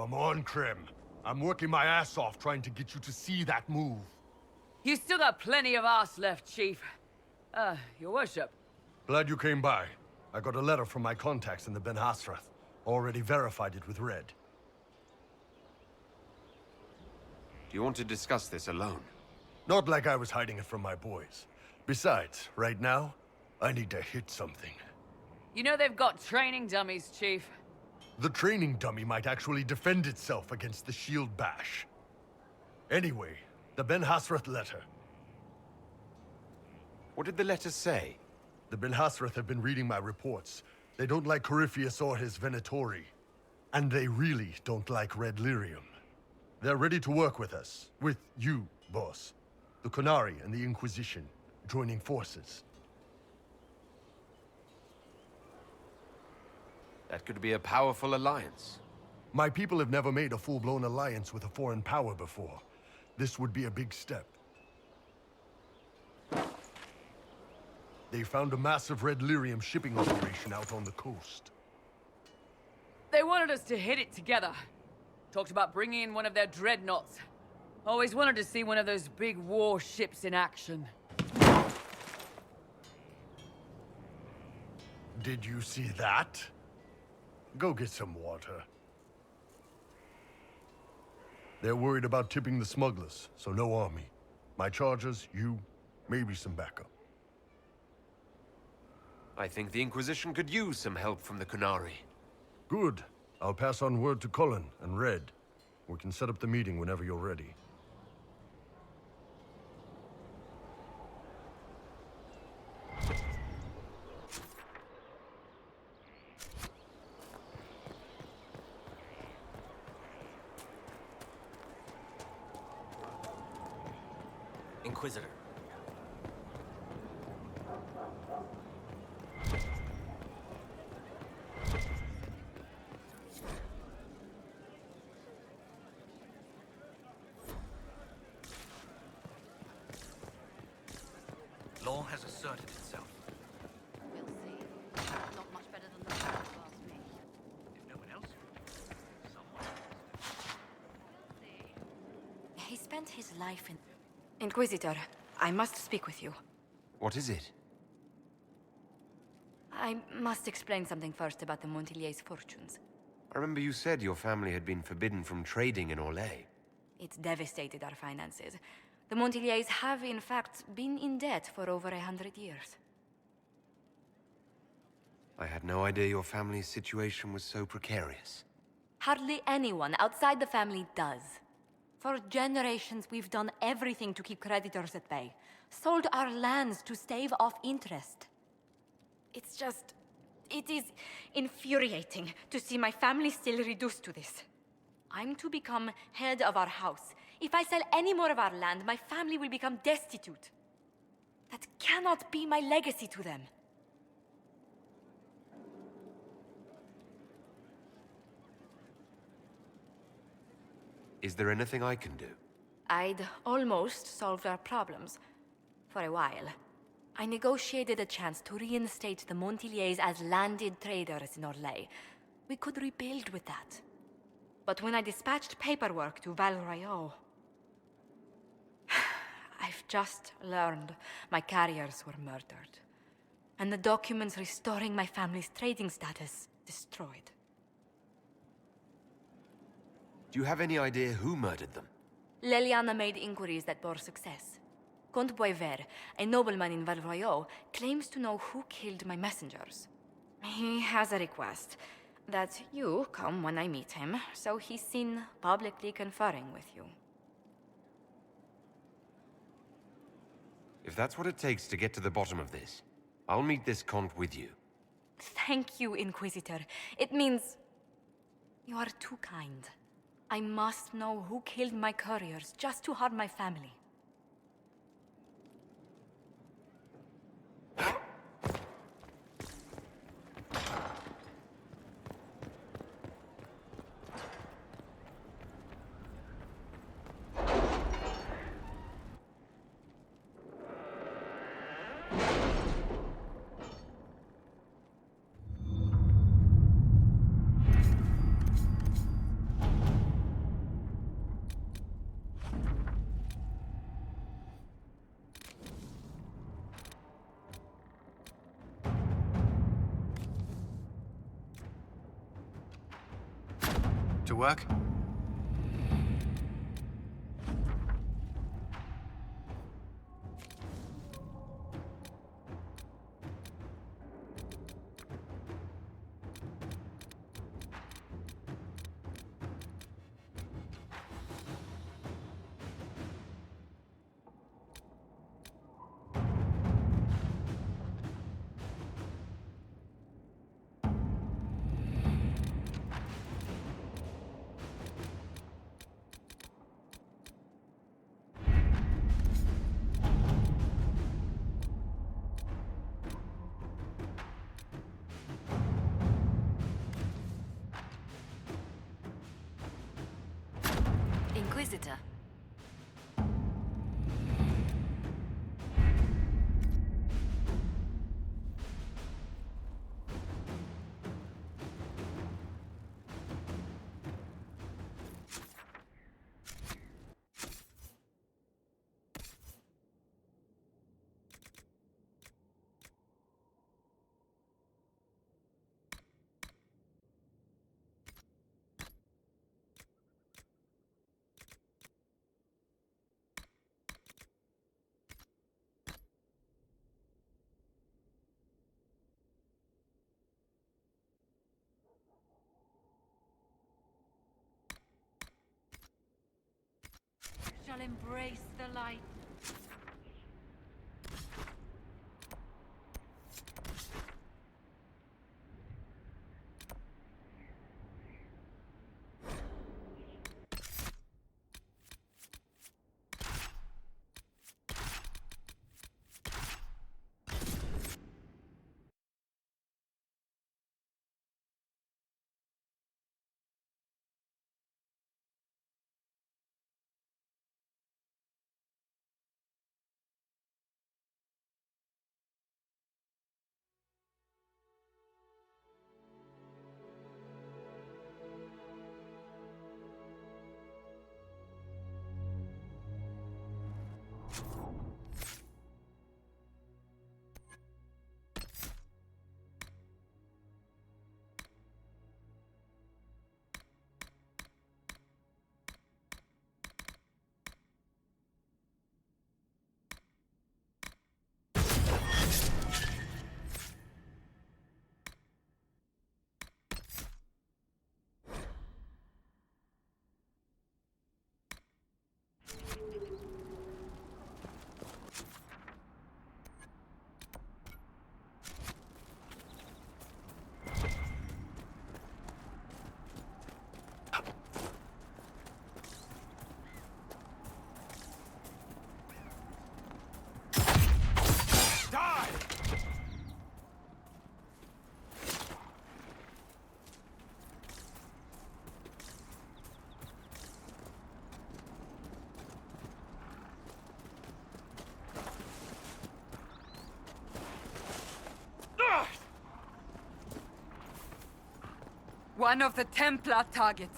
Come on, Krem. I'm working my ass off trying to get you to see that move. You still got plenty of ass left, Chief. Your worship. Glad you came by. I got a letter from my contacts in the Ben Hasrath. Already verified it with Red. Do you want to discuss this alone? Not like I was hiding it from my boys. Besides, right now, I need to hit something. You know they've got training dummies, Chief. The training dummy might actually defend itself against the shield bash. Anyway, the Ben Hasrath letter. What did the letter say? The Ben Hasrath have been reading my reports. They don't like Corypheus or his Venatori. And they really don't like Red Lyrium. They're ready to work with us. With you, boss. The Qunari and the Inquisition, joining forces. That could be a powerful alliance. My people have never made a full-blown alliance with a foreign power before. This would be a big step. They found a massive Red Lyrium shipping operation out on the coast. They wanted us to hit it together. Talked about bringing in one of their dreadnoughts. Always wanted to see one of those big warships in action. Did you see that? Go get some water. They're worried about tipping the smugglers, so no army. My chargers, you, maybe some backup. I think the Inquisition could use some help from the Qunari. Good. I'll pass on word to Cullen and Red. We can set up the meeting whenever you're ready. Inquisitor. Law has asserted itself. We'll see. Not much better than the past, if you ask me. If no one else, someone else. We'll see. He spent his life in... Inquisitor, I must speak with you. What is it? I must explain something first about the Montilier's fortunes. I remember you said your family had been forbidden from trading in Orlais. It's devastated our finances. The Montilier's have, in fact, been in debt for over 100 years. I had no idea your family's situation was so precarious. Hardly anyone outside the family does. For generations, we've done everything to keep creditors at bay. Sold our lands to stave off interest. It's just... it is infuriating to see my family still reduced to this. I'm to become head of our house. If I sell any more of our land, my family will become destitute. That cannot be my legacy to them. Is there anything I can do? I'd almost solved our problems. For a while. I negotiated a chance to reinstate the Montiliers as landed traders in Orlais. We could rebuild with that. But when I dispatched paperwork to Val Royeaux... I've just learned my carriers were murdered. And the documents restoring my family's trading status destroyed. Do you have any idea who murdered them? Leliana made inquiries that bore success. Comte Boisvert, a nobleman in Val Royeaux, claims to know who killed my messengers. He has a request that you come when I meet him, so he's seen publicly conferring with you. If that's what it takes to get to the bottom of this, I'll meet this Comte with you. Thank you, Inquisitor. It means... you are too kind. I must know who killed my couriers just to harm my family. To work? Inquisitor. Shall embrace the light. One of the Templar targets.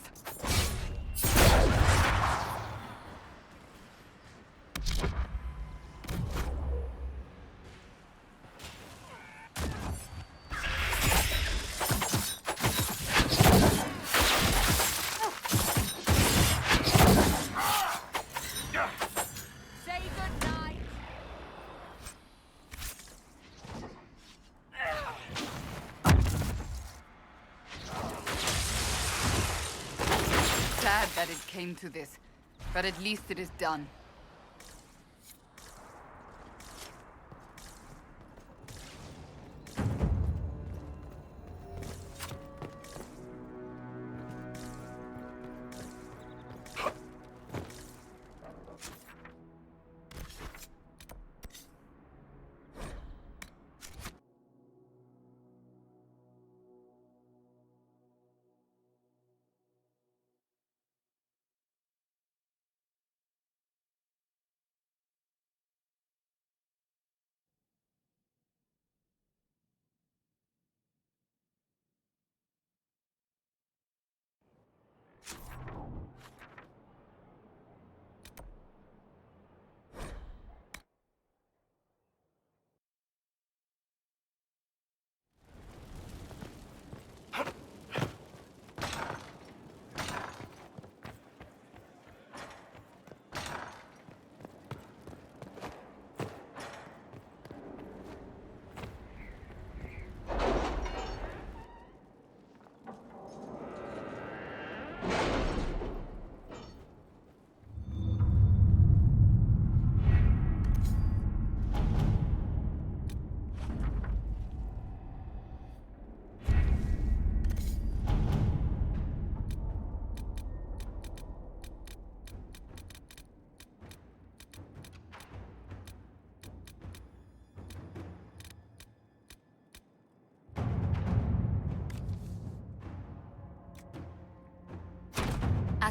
Say goodnight. Sad that it came to this, but at least it is done.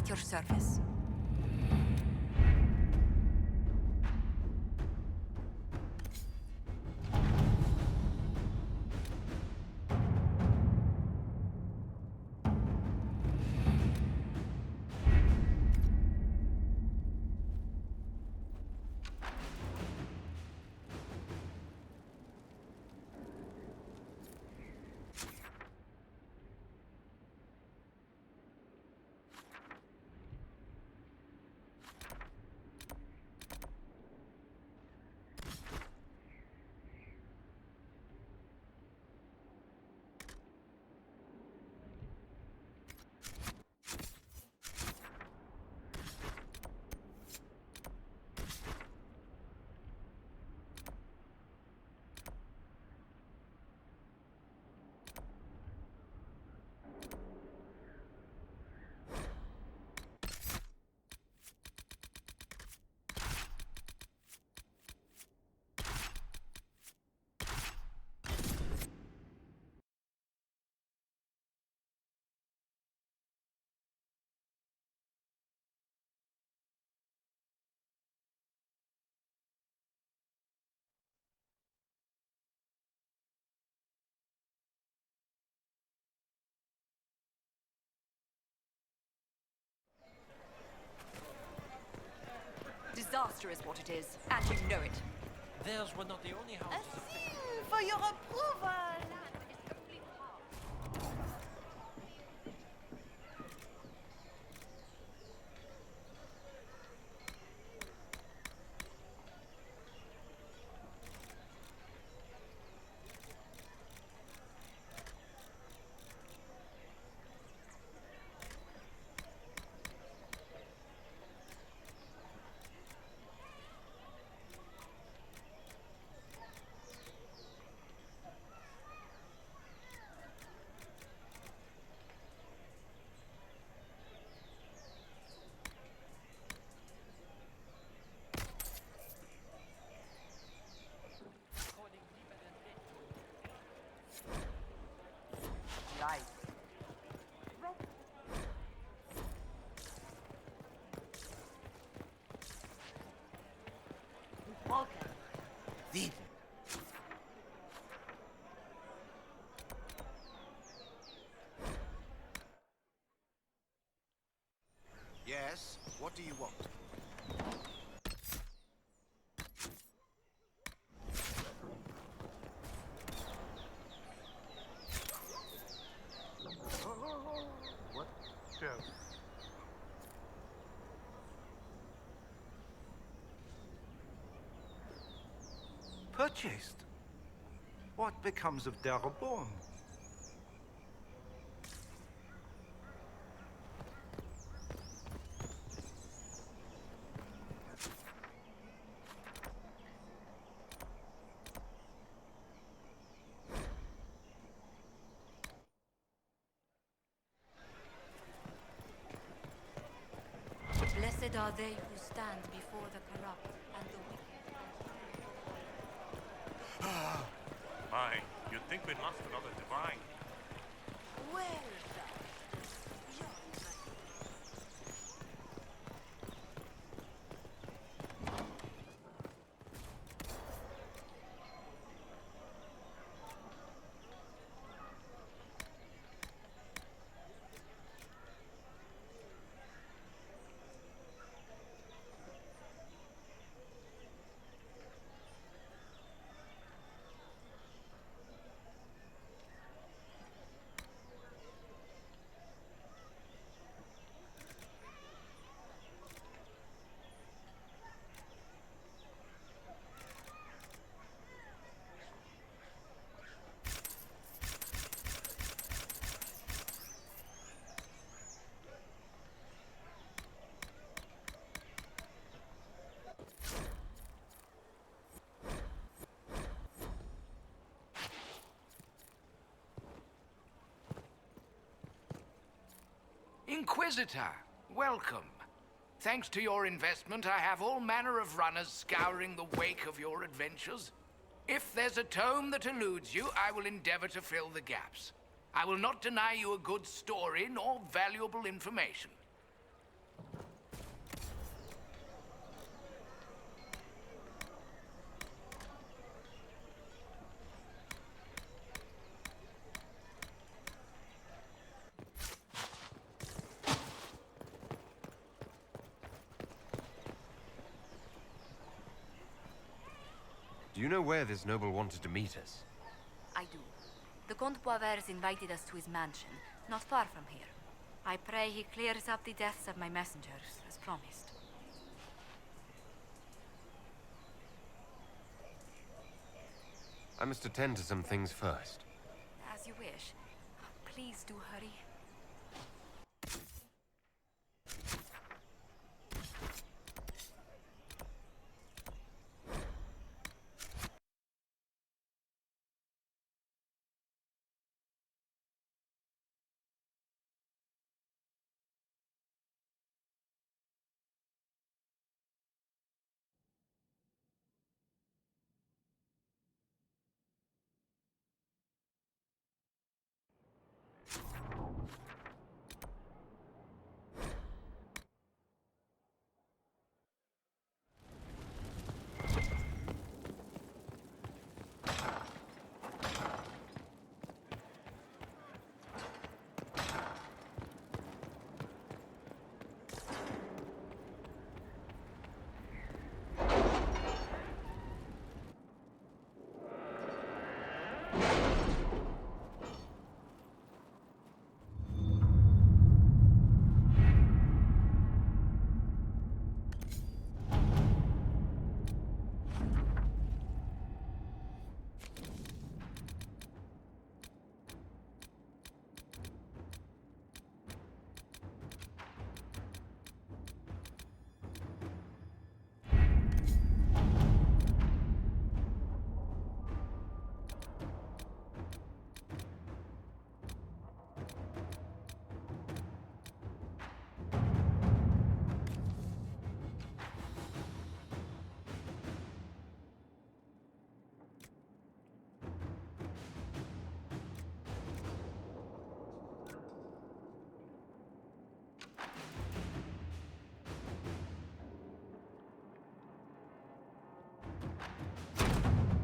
your service. Disaster is what it is, and you know it. Theirs were not the only houses. For your approval! Thief. Yes, what do you want? What? Joe. Purchased? What becomes of Darabon? Blessed are they who stand before the corrupt and the wicked. My, you'd think we'd lost another divine. Well Inquisitor, welcome. Thanks to your investment, I have all manner of runners scouring the wake of your adventures. If there's a tome that eludes you, I will endeavor to fill the gaps. I will not deny you a good story nor valuable information. Do you know where this noble wanted to meet us? I do. The Comte Boisvert invited us to his mansion, not far from here. I pray he clears up the deaths of my messengers, as promised. I must attend to some things first. As you wish. Please do hurry.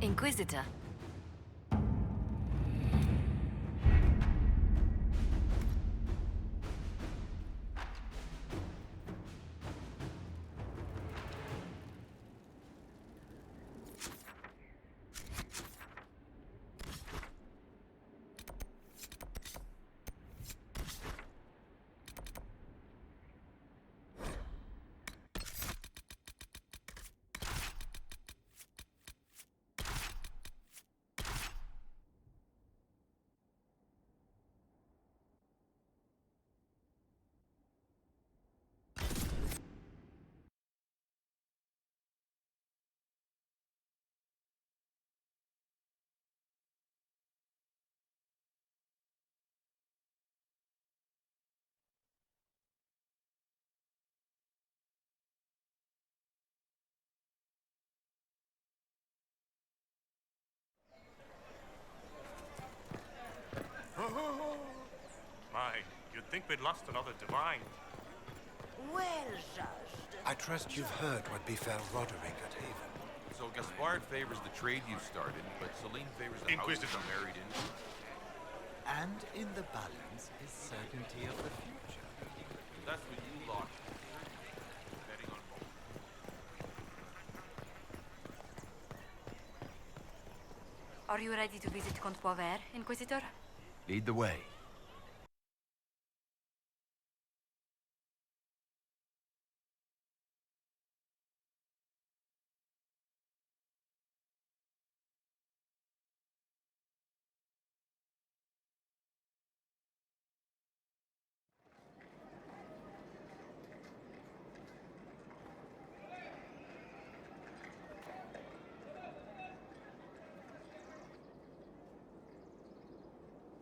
Inquisitor. My, you'd think we'd lost another divine. Well judged. I trust you've heard what befell Roderick at Haven. So Gaspard favors the trade you started, but Celine favors the house Inquisition. you married into. And in the balance is certainty of the future. That's what you lot. Betting on both. Are you ready to visit Comte Boisvert, Inquisitor? Lead the way.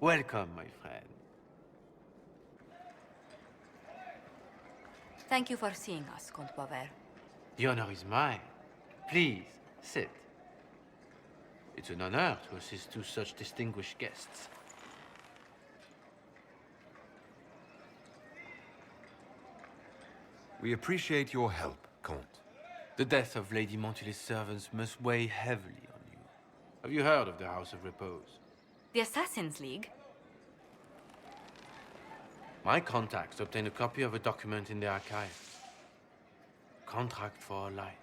Welcome, my friend. Thank you for seeing us, Comte Boisvert. The honor is mine. Please, sit. It's an honor to assist two such distinguished guests. We appreciate your help, Comte. The death of Lady Montily's servants must weigh heavily on you. Have you heard of the House of Repose? The Assassin's League? My contacts obtained a copy of a document in the archives. Contract for life.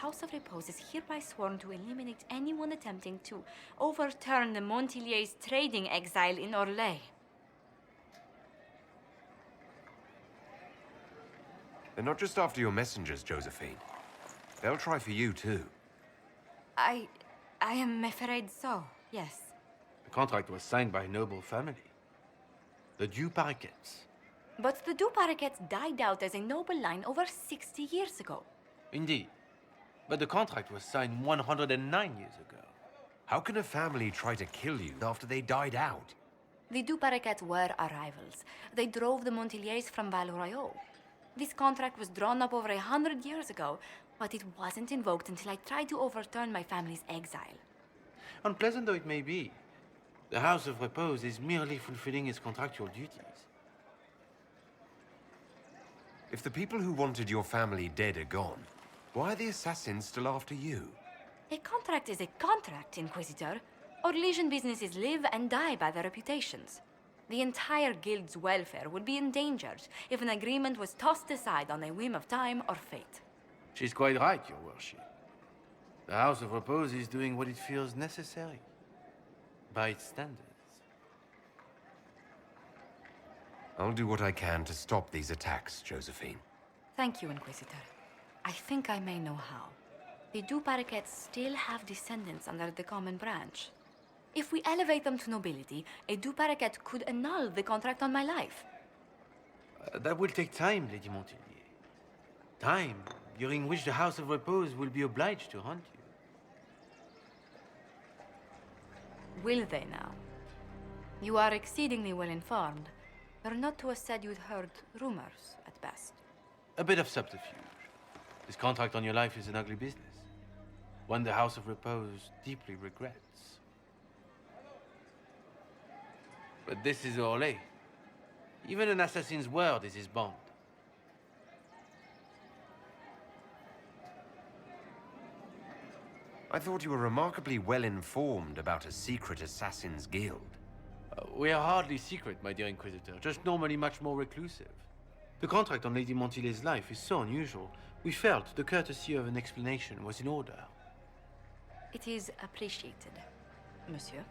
House of Repose is hereby sworn to eliminate anyone attempting to overturn the Montilier's trading exile in Orlais. They're not just after your messengers, Josephine. They'll try for you, too. I am afraid so, yes. The contract was signed by a noble family. The Du Paraquets. But the Du Paraquets died out as a noble line over 60 years ago. Indeed. But the contract was signed 109 years ago. How can a family try to kill you after they died out? The Du Paraquets were our rivals. They drove the Montiliers from Val Royal. This contract was drawn up over 100 years ago, but it wasn't invoked until I tried to overturn my family's exile. Unpleasant though it may be, the House of Repose is merely fulfilling its contractual duties. If the people who wanted your family dead are gone, why are the assassins still after you? A contract is a contract, Inquisitor. Orlesian businesses live and die by their reputations. The entire guild's welfare would be endangered if an agreement was tossed aside on a whim of time or fate. She's quite right, Your Worship. The House of Repose is doing what it feels necessary, by its standards. I'll do what I can to stop these attacks, Josephine. Thank you, Inquisitor. I think I may know how. The Du Paraquets still have descendants under the common branch. If we elevate them to nobility, a Du Paraquet could annul the contract on my life. That will take time, Lady Montilier. Time during which the House of Repose will be obliged to hunt you. Will they now? You are exceedingly well informed. You're not to have said you'd heard rumors, at best. A bit of subterfuge. This contract on your life is an ugly business. One the House of Repose deeply regrets. But this is Orlais. Even an assassin's word is his bond. I thought you were remarkably well informed about a secret assassin's guild. We are hardly secret, my dear Inquisitor, just normally much more reclusive. The contract on Lady Montilier's life is so unusual, we felt the courtesy of an explanation was in order. It is appreciated, monsieur.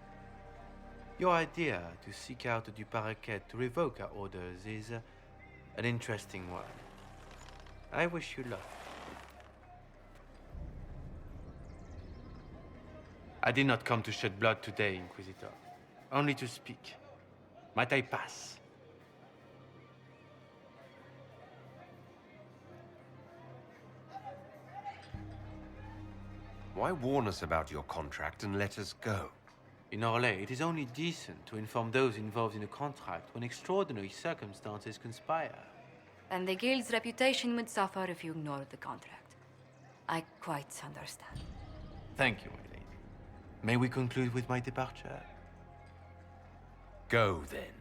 Your idea to seek out the Du Paraquet to revoke our orders is an interesting one. I wish you luck. I did not come to shed blood today, Inquisitor. Only to speak. Might I pass? Why warn us about your contract and let us go? In Orlais, it is only decent to inform those involved in a contract when extraordinary circumstances conspire. And the guild's reputation would suffer if you ignored the contract. I quite understand. Thank you, my lady. May we conclude with my departure? Go, then.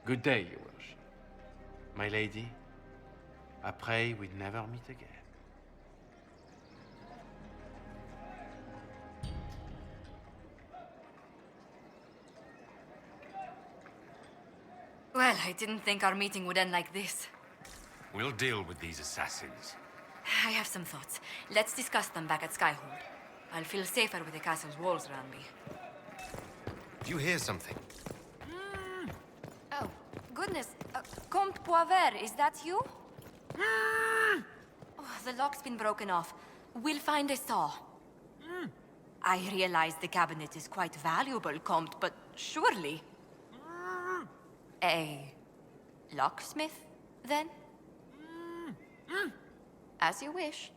Good day, Your Worship. My lady, I pray we never meet again. Well, I didn't think our meeting would end like this. We'll deal with these assassins. I have some thoughts. Let's discuss them back at Skyhold. I'll feel safer with the castle's walls around me. Do you hear something? Oh, goodness. Comte Poivert, is that you? Oh, the lock's been broken off. We'll find a saw. I realize the cabinet is quite valuable, Comte, but surely... A locksmith, then? As you wish.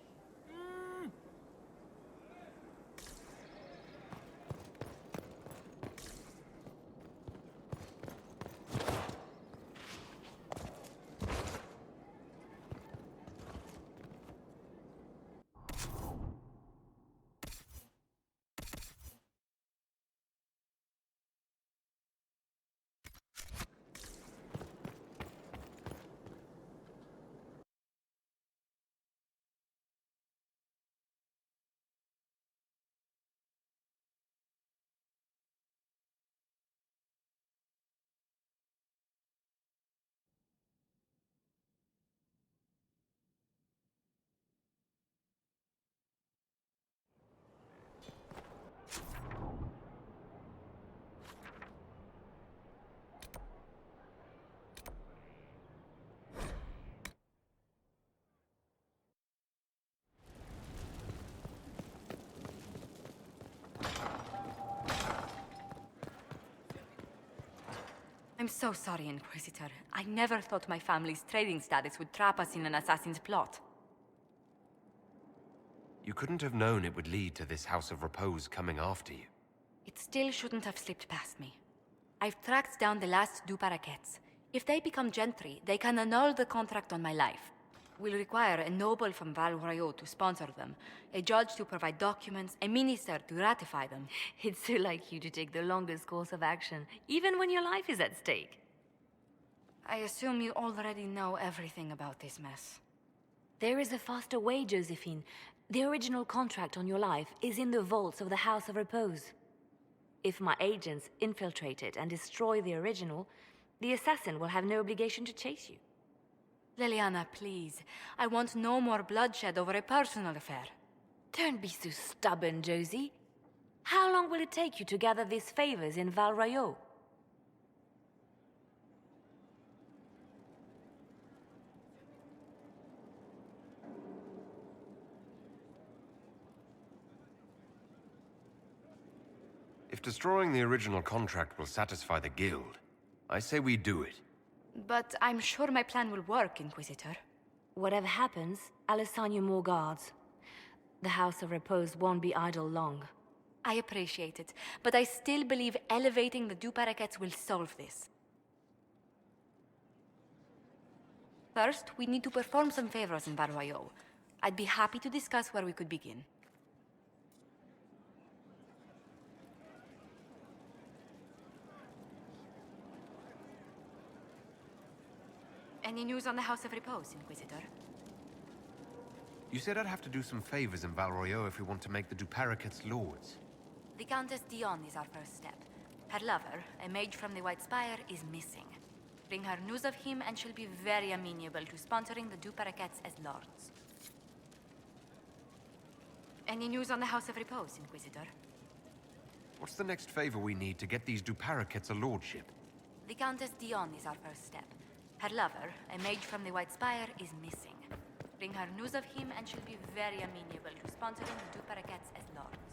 I'm so sorry, Inquisitor. I never thought my family's trading status would trap us in an assassin's plot. You couldn't have known it would lead to this House of Repose coming after you. It still shouldn't have slipped past me. I've tracked down the last two parakeets. If they become gentry, they can annul the contract on my life. We'll require a noble from Val Royaux to sponsor them, a judge to provide documents, a minister to ratify them. It's so like you to take the longest course of action, even when your life is at stake. I assume you already know everything about this mess. There is a faster way, Josephine. The original contract on your life is in the vaults of the House of Repose. If my agents infiltrate it and destroy the original, the assassin will have no obligation to chase you. Liliana, please. I want no more bloodshed over a personal affair. Don't be so stubborn, Josie. How long will it take you to gather these favors in Val Royaux? If destroying the original contract will satisfy the Guild, I say we do it. But I'm sure my plan will work, Inquisitor. Whatever happens, I'll assign you more guards. The House of Repose won't be idle long. I appreciate it, but I still believe elevating the two parakeets will solve this. First, we need to perform some favors in Val Royaux. I'd be happy to discuss where we could begin. Any news on the House of Repose, Inquisitor? You said I'd have to do some favors in Val Royaux if we want to make the Duparakets lords. The Countess Dion is our first step. Her lover, a mage from the White Spire, is missing. Bring her news of him and she'll be very amenable to sponsoring the Duparakets as lords. Any news on the House of Repose, Inquisitor? What's the next favor we need to get these Duparakets a lordship? The Countess Dion is our first step. Her lover, a mage from the White Spire, is missing. Bring her news of him and she'll be very amenable to sponsoring the Duparakets as lords.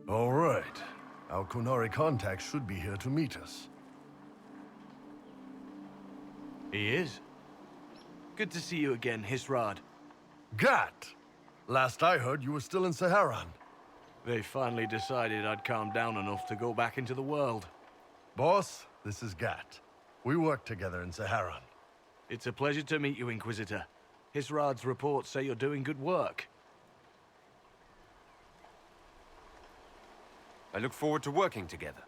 All right. Our Kunari contact should be here to meet us. He is. Good to see you again, Hisrad. Gat! Last I heard, you were still in Saharan. They finally decided I'd calmed down enough to go back into the world. Boss, this is Gat. We work together in Saharan. It's a pleasure to meet you, Inquisitor. Hisrad's reports say you're doing good work. I look forward to working together.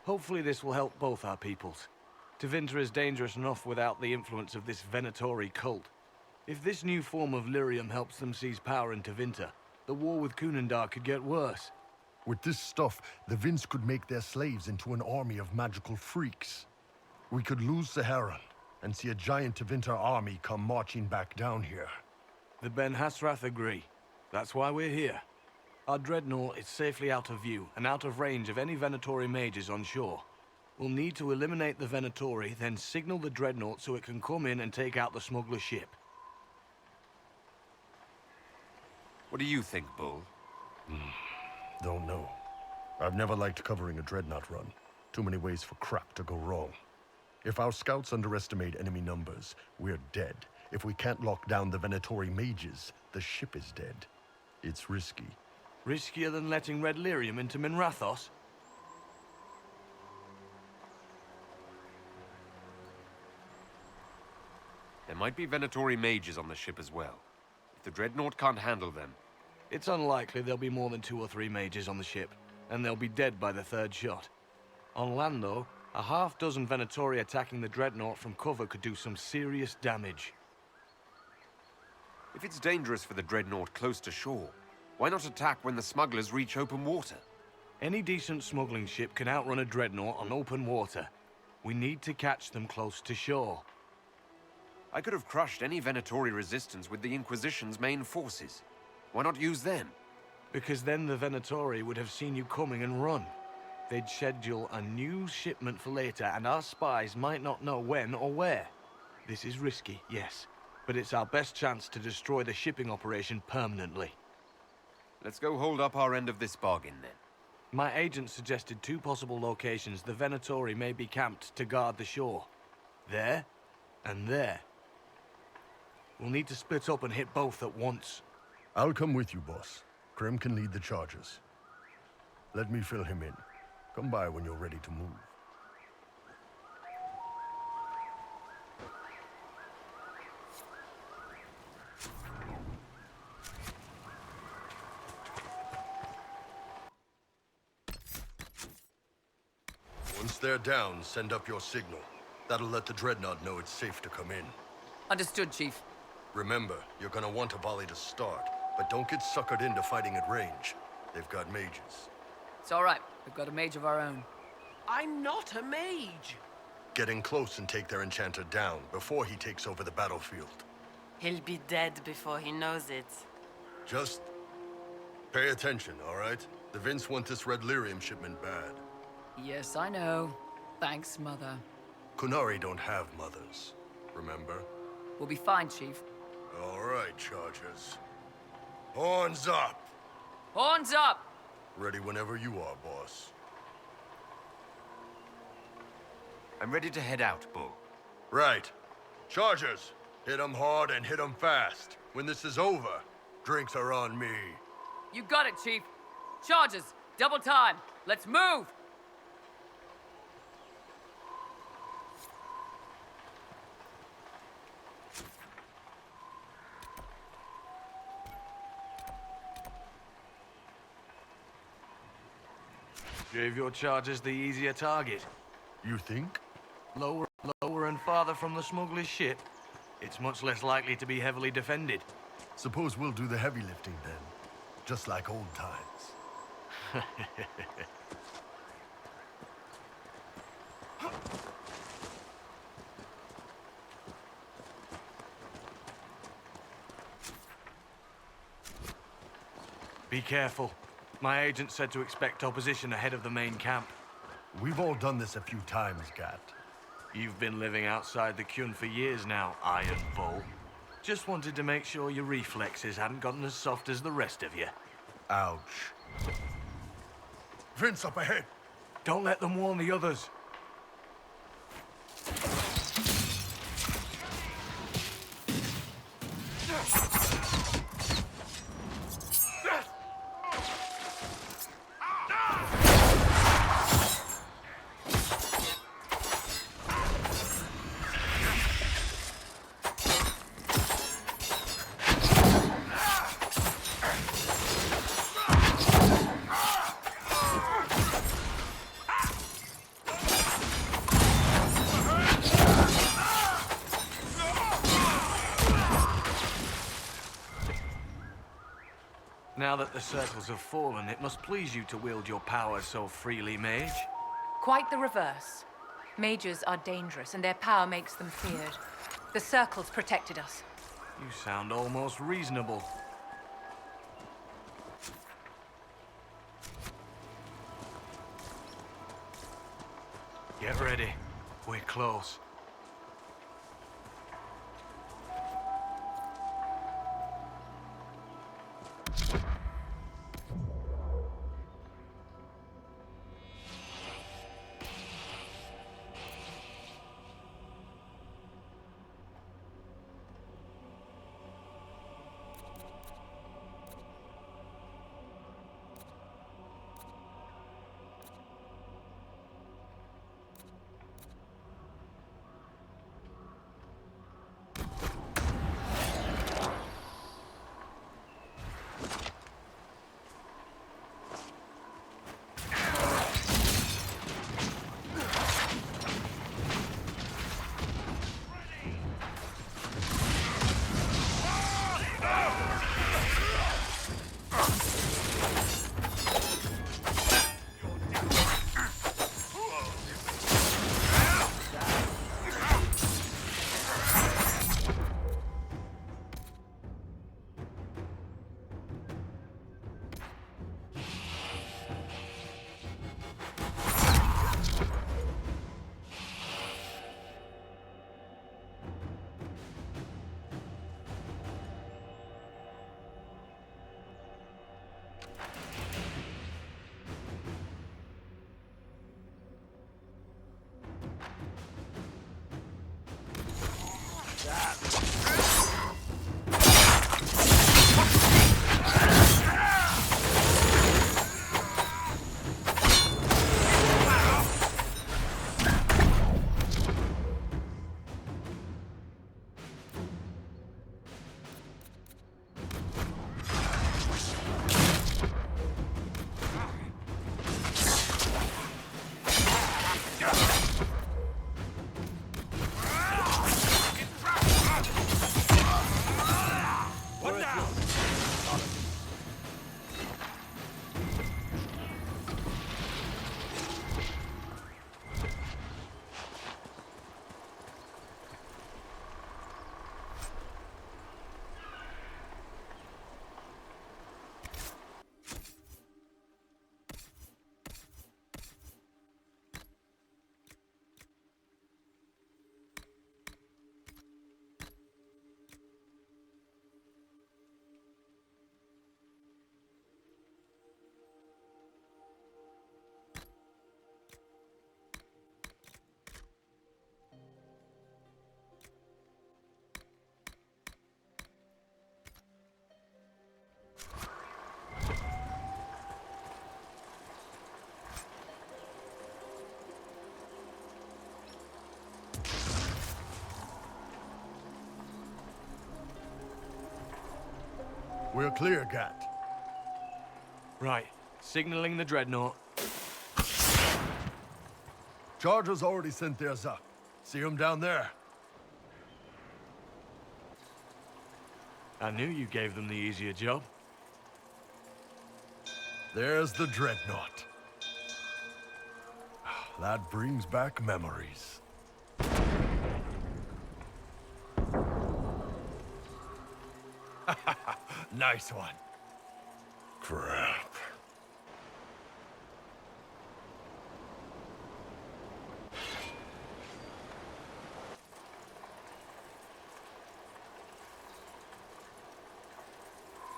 Hopefully this will help both our peoples. Tevinter is dangerous enough without the influence of this Venatori cult. If this new form of lyrium helps them seize power in Tevinter, the war with Kunandar could get worse. With this stuff, the Vince could make their slaves into an army of magical freaks. We could lose Saharan and see a giant Tevinter army come marching back down here. The Ben Hasrath agree. That's why we're here. Our dreadnought is safely out of view and out of range of any Venatori mages on shore. We'll need to eliminate the Venatori, then signal the dreadnought so it can come in and take out the smuggler ship. What do you think, Bull? Don't know. I've never liked covering a dreadnought run. Too many ways for crap to go wrong. If our scouts underestimate enemy numbers, we're dead. If we can't lock down the Venatori mages, the ship is dead. It's risky. Riskier than letting Red Lyrium into Minrathos? There might be Venatori mages on the ship as well. If the dreadnought can't handle them... It's unlikely there'll be more than 2 or 3 mages on the ship, and they'll be dead by the 3rd shot. On land, though, a half-dozen Venatori attacking the dreadnought from cover could do some serious damage. If it's dangerous for the dreadnought close to shore, why not attack when the smugglers reach open water? Any decent smuggling ship can outrun a dreadnought on open water. We need to catch them close to shore. I could have crushed any Venatori resistance with the Inquisition's main forces. Why not use them? Because then the Venatori would have seen you coming and run. They'd schedule a new shipment for later, and our spies might not know when or where. This is risky, yes, but it's our best chance to destroy the shipping operation permanently. Let's go hold up our end of this bargain, then. My agent suggested 2 possible locations the Venatori may be camped to guard the shore. There, and there. We'll need to split up and hit both at once. I'll come with you, boss. Krim can lead the charges. Let me fill him in. Come by when you're ready to move. Once they're down, send up your signal. That'll let the Dreadnought know it's safe to come in. Understood, Chief. Remember, you're gonna want a volley to start, but don't get suckered into fighting at range. They've got mages. It's all right. We've got a mage of our own. I'm not a mage. Get in close and take their enchanter down before he takes over the battlefield. He'll be dead before he knows it. Just pay attention, all right? The Vince want this Red Lyrium shipment bad. Yes, I know. Thanks, Mother. Kunari don't have mothers, remember? We'll be fine, Chief. All right, Chargers. Horns up! Horns up! Ready whenever you are, boss. I'm ready to head out, Bull. Right. Chargers, hit 'em hard and hit 'em fast. When this is over, drinks are on me. You got it, Chief. Charges, double time. Let's move! Gave your charges the easier target. You think? Lower and farther from the smuggler's ship, it's much less likely to be heavily defended. Suppose we'll do the heavy lifting then. Just like old times. Be careful. My agent said to expect opposition ahead of the main camp. We've all done this a few times, Gat. You've been living outside the Kyun for years now, Iron Bull. Just wanted to make sure your reflexes hadn't gotten as soft as the rest of you. Ouch. Vince up ahead. Don't let them warn the others. Now that the circles have fallen, it must please you to wield your powers so freely, mage. Quite the reverse. Mages are dangerous, and their power makes them feared. The circles protected us. You sound almost reasonable. Get ready. We're close. We're clear, Gat. Right. Signaling the dreadnought. Chargers already sent theirs up. See them down there? I knew you gave them the easier job. There's the dreadnought. That brings back memories. Nice one. Crap.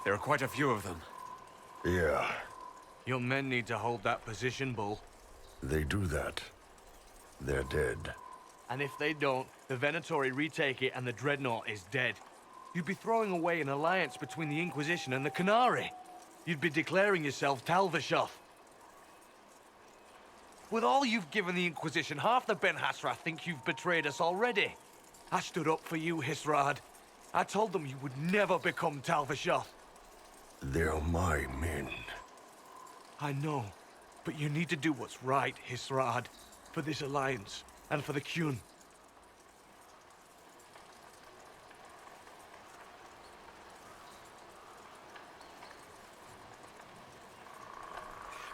There are quite a few of them. Yeah. Your men need to hold that position, Bull. They do that. They're dead. And if they don't, the Venatori retake it and the Dreadnought is dead. You'd be throwing away an alliance between the Inquisition and the Canary. You'd be declaring yourself Talvashoth. With all you've given the Inquisition, half the Ben Hasrath think you've betrayed us already. I stood up for you, Hisrad. I told them you would never become Talvashoth. They're my men. I know, but you need to do what's right, Hisrad. For this alliance, and for the Kyun.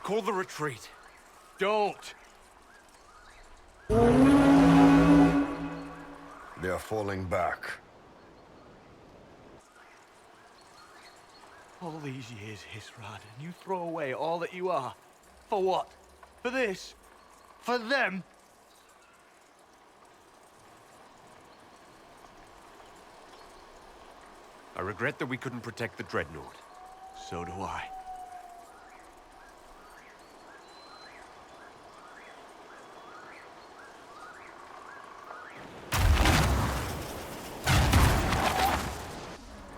Call the retreat. Don't! They're falling back. All these years, Hisrad, and you throw away all that you are. For what? For this? For them? I regret that we couldn't protect the Dreadnought. So do I.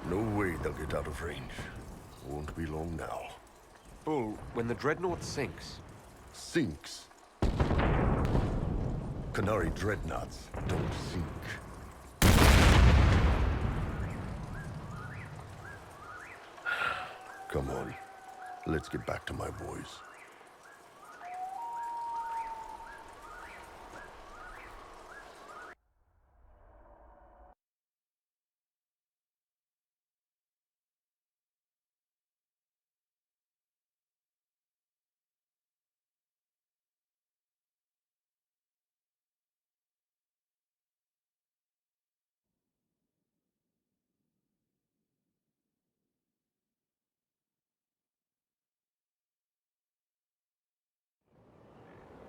No way they'll get out of range. Won't be long now. Bull, when the Dreadnought sinks... Sinks? Canary dreadnoughts don't sink. Come on. Let's get back to my boys.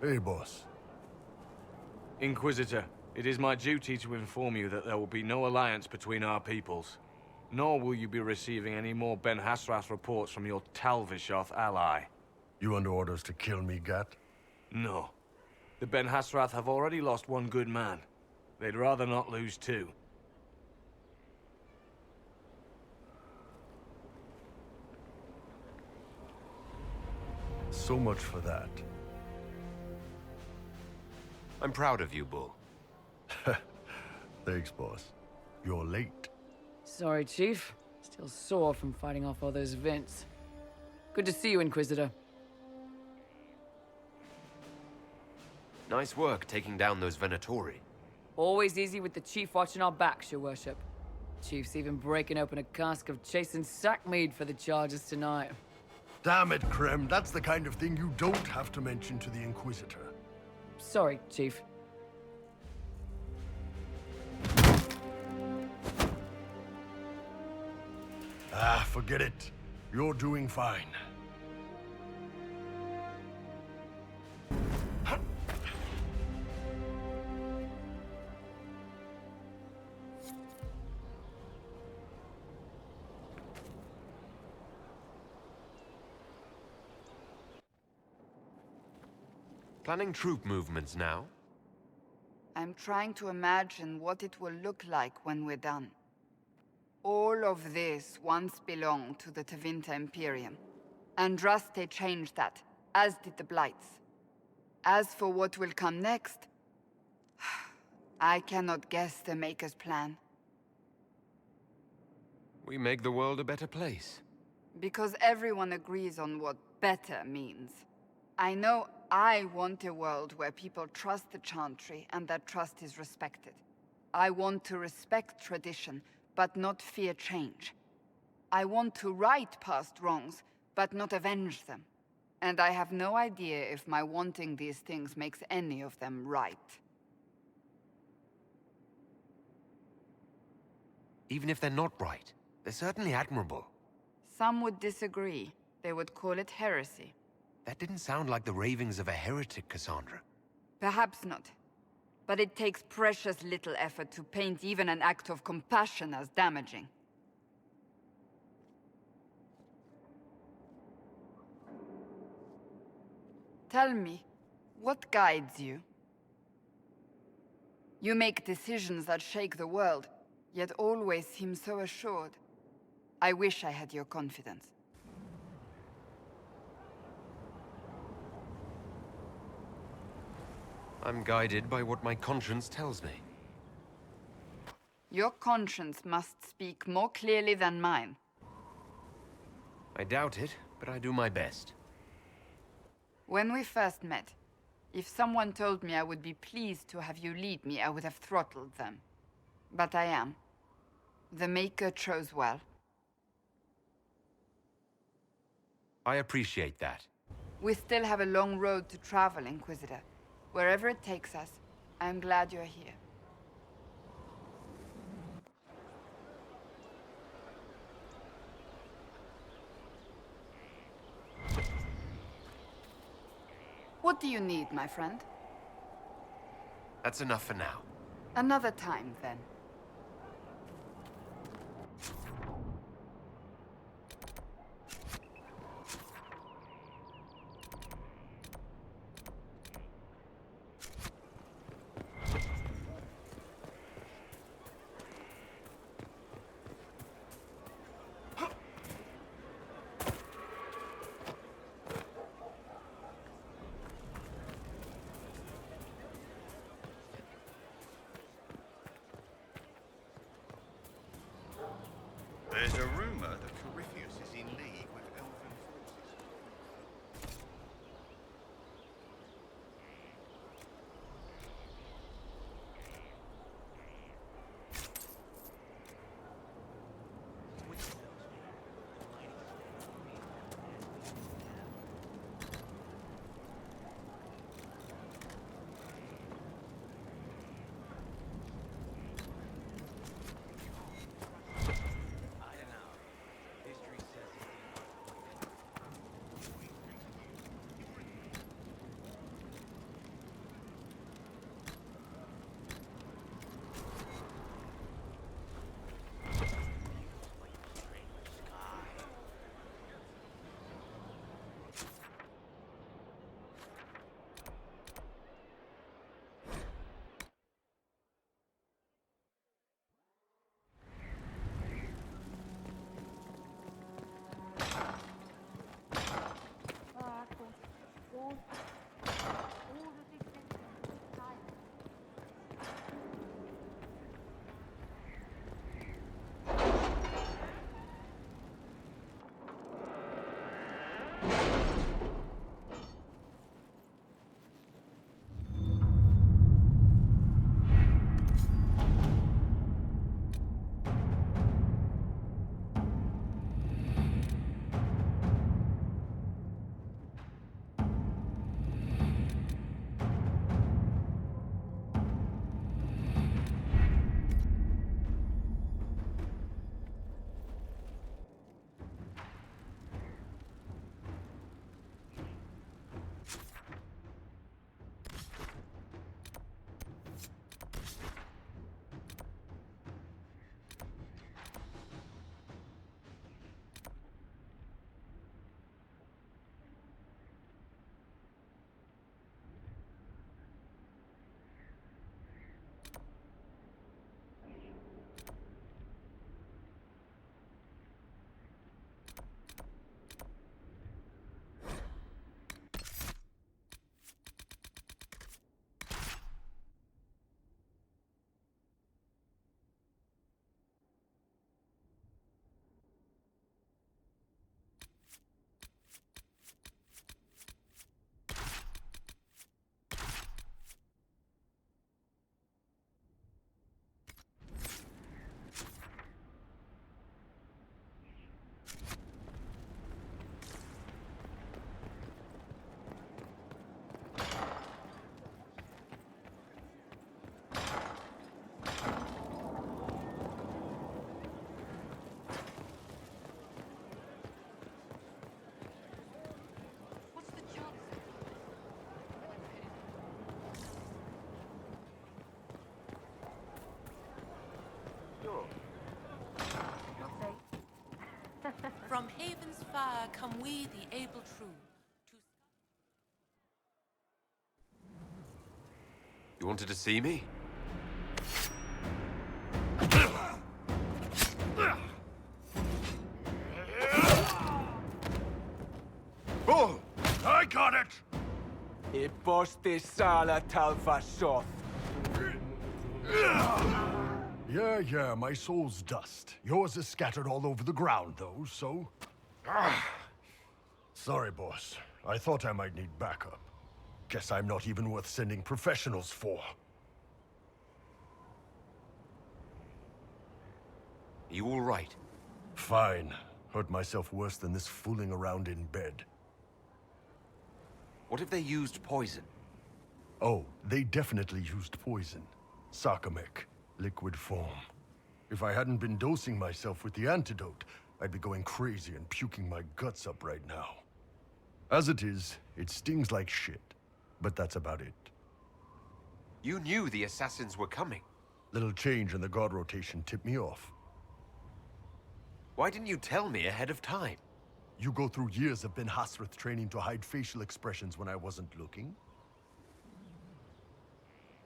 Hey, boss. Inquisitor, it is my duty to inform you that there will be no alliance between our peoples. Nor will you be receiving any more Ben Hasrath reports from your Talvashoth ally. You under orders to kill me, Gat? No. The Ben Hasrath have already lost one good man. They'd rather not lose two. So much for that. I'm proud of you, Bull. Thanks, boss. You're late. Sorry, Chief. Still sore from fighting off all those vents. Good to see you, Inquisitor. Nice work taking down those Venatori. Always easy with the Chief watching our backs, Your Worship. Chief's even breaking open a cask of chastened sackmead for the charges tonight. Damn it, Krem. That's the kind of thing you don't have to mention to the Inquisitor. Sorry, Chief. Ah, forget it. You're doing fine. Planning troop movements now? I'm trying to imagine what it will look like when we're done. All of this once belonged to the Tevinter Imperium. Andraste changed that, as did the Blights. As for what will come next, I cannot guess the Maker's plan. We make the world a better place. Because everyone agrees on what better means. I know I want a world where people trust the Chantry and that trust is respected. I want to respect tradition, but not fear change. I want to right past wrongs, but not avenge them. And I have no idea if my wanting these things makes any of them right. Even if they're not right, they're certainly admirable. Some would disagree. They would call it heresy. That didn't sound like the ravings of a heretic, Cassandra. Perhaps not. But it takes precious little effort to paint even an act of compassion as damaging. Tell me, what guides you? You make decisions that shake the world, yet always seem so assured. I wish I had your confidence. I'm guided by what my conscience tells me. Your conscience must speak more clearly than mine. I doubt it, but I do my best. When we first met, if someone told me I would be pleased to have you lead me, I would have throttled them. But I am. The Maker chose well. I appreciate that. We still have a long road to travel, Inquisitor. Wherever it takes us, I'm glad you're here. What do you need, my friend? That's enough for now. Another time, then. There's a rumor that Corypheus is in league with elven forces. From Haven's fire come we, the able true. You wanted to see me? Oh, I got it! E posti sala talvashoth. Yeah, my soul's dust. Yours is scattered all over the ground, though, so... Sorry, boss. I thought I might need backup. Guess I'm not even worth sending professionals for. You all right? Fine. Hurt myself worse than this fooling around in bed. What if they used poison? Oh, they definitely used poison. Sarcomec. Liquid form. If I hadn't been dosing myself with the antidote, I'd be going crazy and puking my guts up right now. As it is, it stings like shit. But that's about it. You knew the assassins were coming. Little change in the guard rotation tipped me off. Why didn't you tell me ahead of time? You go through years of Ben Hasrith training to hide facial expressions when I wasn't looking.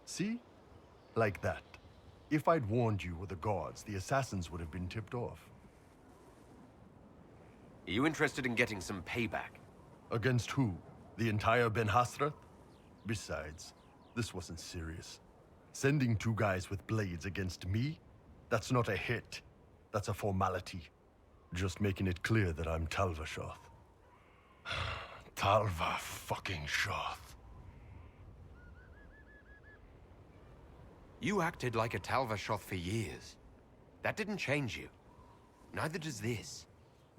See? Like that. If I'd warned you or the guards, the assassins would have been tipped off. Are you interested in getting some payback? Against who? The entire Ben Hasrith? Besides, this wasn't serious. Sending two guys with blades against me? That's not a hit. That's a formality. Just making it clear that I'm Talvashoth. Talva fucking Shoth. You acted like a Talvashoth for years. That didn't change you. Neither does this.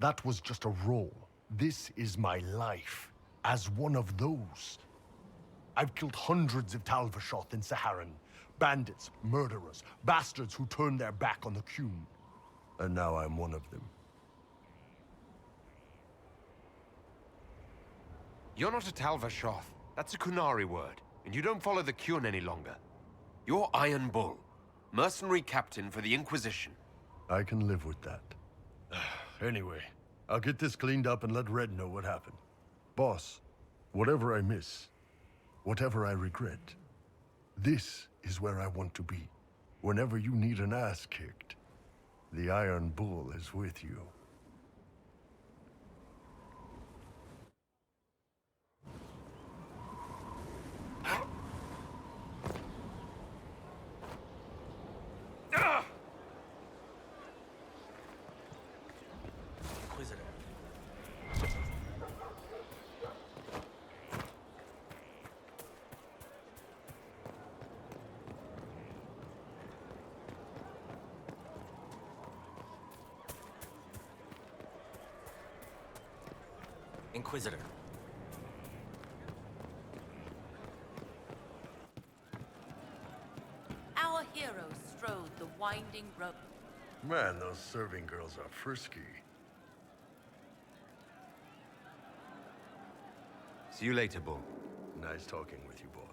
That was just a role. This is my life. As one of those. I've killed hundreds of Talvashoth in Saharan. Bandits, murderers, bastards who turned their back on the Qun. And now I'm one of them. You're not a Talvashoth. That's a Kunari word. And you don't follow the Qun any longer. You're Iron Bull. Mercenary captain for the Inquisition. I can live with that. Anyway, I'll get this cleaned up and let Red know what happened. Boss, whatever I miss, whatever I regret, this is where I want to be. Whenever you need an ass kicked, the Iron Bull is with you. Inquisitor. Our heroes strode the winding road. Man, those serving girls are frisky. See you later, Bull. Nice talking with you, boss.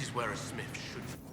is where a smith should